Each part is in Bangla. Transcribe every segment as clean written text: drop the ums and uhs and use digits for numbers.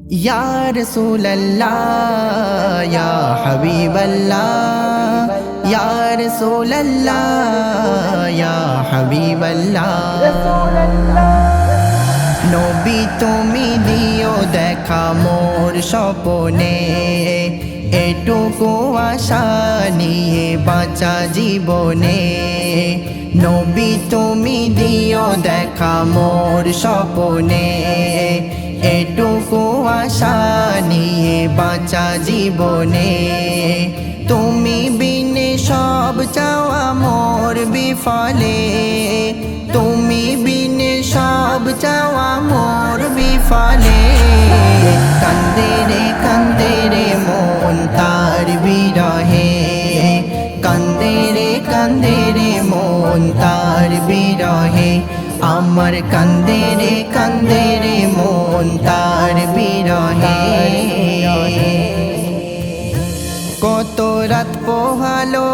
ইয়া রাসূলুল্লাহ ইয়া হাবিবাল্লাহ ইয়া রাসূলুল্লাহ ইয়া হাবিবাল্লাহ নবী তুমি দিও দেখা মোর স্বপনে এটুকু আশা নিয়ে বাঁচা জীবনে নবী তুমি দিও দেখা মোর স্বপনে এটুকু আশা নিয়ে বাঁচা জীবনে তুমি বিনে সব চাওয়া মোর বিফলে তুমি বিনে সব চাওয়া মোর বিফলে কান্দে রে মন তার বিরহে কান্দে রে মন তার বিরহে আমার কান্দে রে মন তার বিরহে কত রাত পোহালো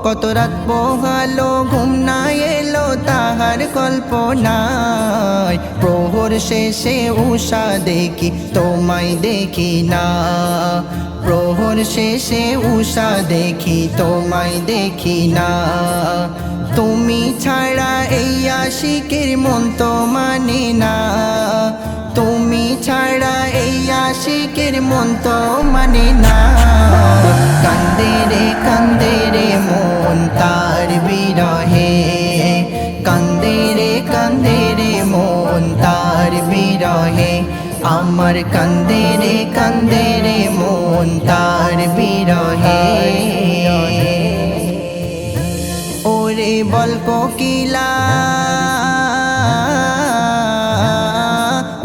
কত রাত পোহালো ঘুম না এলো তাহার কল্পনায় প্রহর শেষে উষা দেখি তোমায় দেখি না প্রহর শেষে উষা দেখি তোমায় দেখি না তুমি ছাড়া এই আশিকের মন তো মানে না তুমি ছাড়া এই আশিকের মন তো মানে না কান্দে রে মন তার বিরহে কান্দে রে মন তার বিরহে আমার কান্দে রে মন তার বিরহে ওরে বল কোকিলা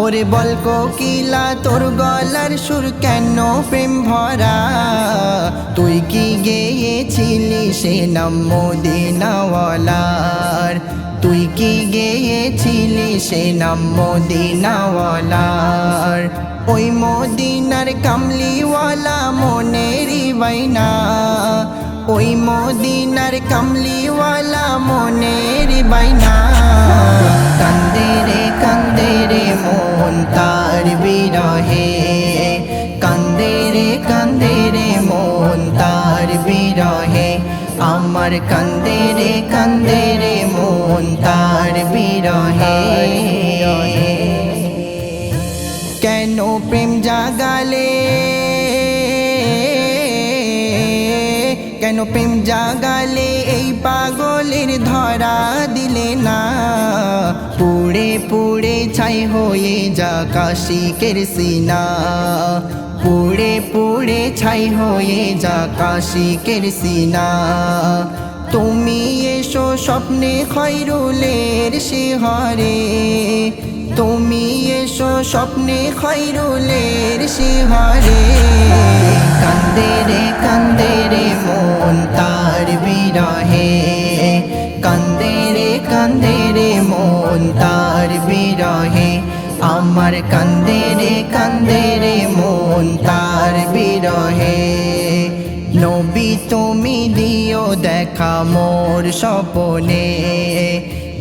ওরে বল কোকিলা তোর গলার সুর কেন প্রেম ভরা তুই কি গেয়েছিলি সে নাম মদিনাওয়ালার তুই কি গেয়েছিলি সে নাম মদিনাওয়ালার ওই মদিনার কামলিওয়ালা মনেরই বাইনা ওই মদিনার কামলিওয়ালা মনেরই বাইনা কান্দে রে মন তার বিরহে কান্দে রে মন তার বিরহে আমার কান্দে রে মন তার বিরহে কেন প্রেম জাগালে কেন প্রেম জাগালে এই পাগলের ধরা দিলে না পুড়ে পুড়ে ছাই হয়ে যা কাশিকের সিনা পুড়ে পুড়ে ছাই হয়ে যা কাশিকের সিনা তুমি এসো স্বপ্নে খৈরুলের শিহরে তুমি এসো স্বপ্নে খৈরুলের শিহরে কান্দে রে মন তার বিরহে কান্দে রে মন তার বিরহে আমার কান্দে রে মন তার বিরহে নবী তুমি দিও দেখা মোর স্বপনে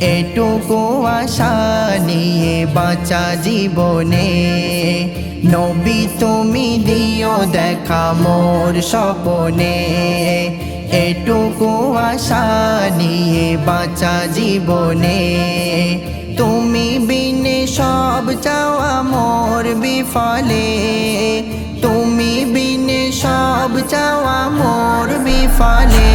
এটুকু আশা নিয়ে বাঁচা জীবনে নবী তুমি দিও দেখা মোর স্বপনে এটুকু আশা নিয়ে বাঁচা জীবনে তুমি বিনে সব চাওয়া মোর বিফলে তুমি বিনে সব চাওয়া মোর বিফলে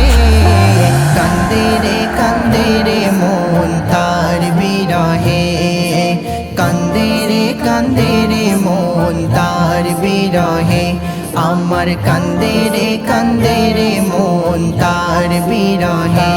কান্দে রে মন তার বিরহে কান্দে রে মন তার বিরহে আমার কান্দে রে মন তার বিরহে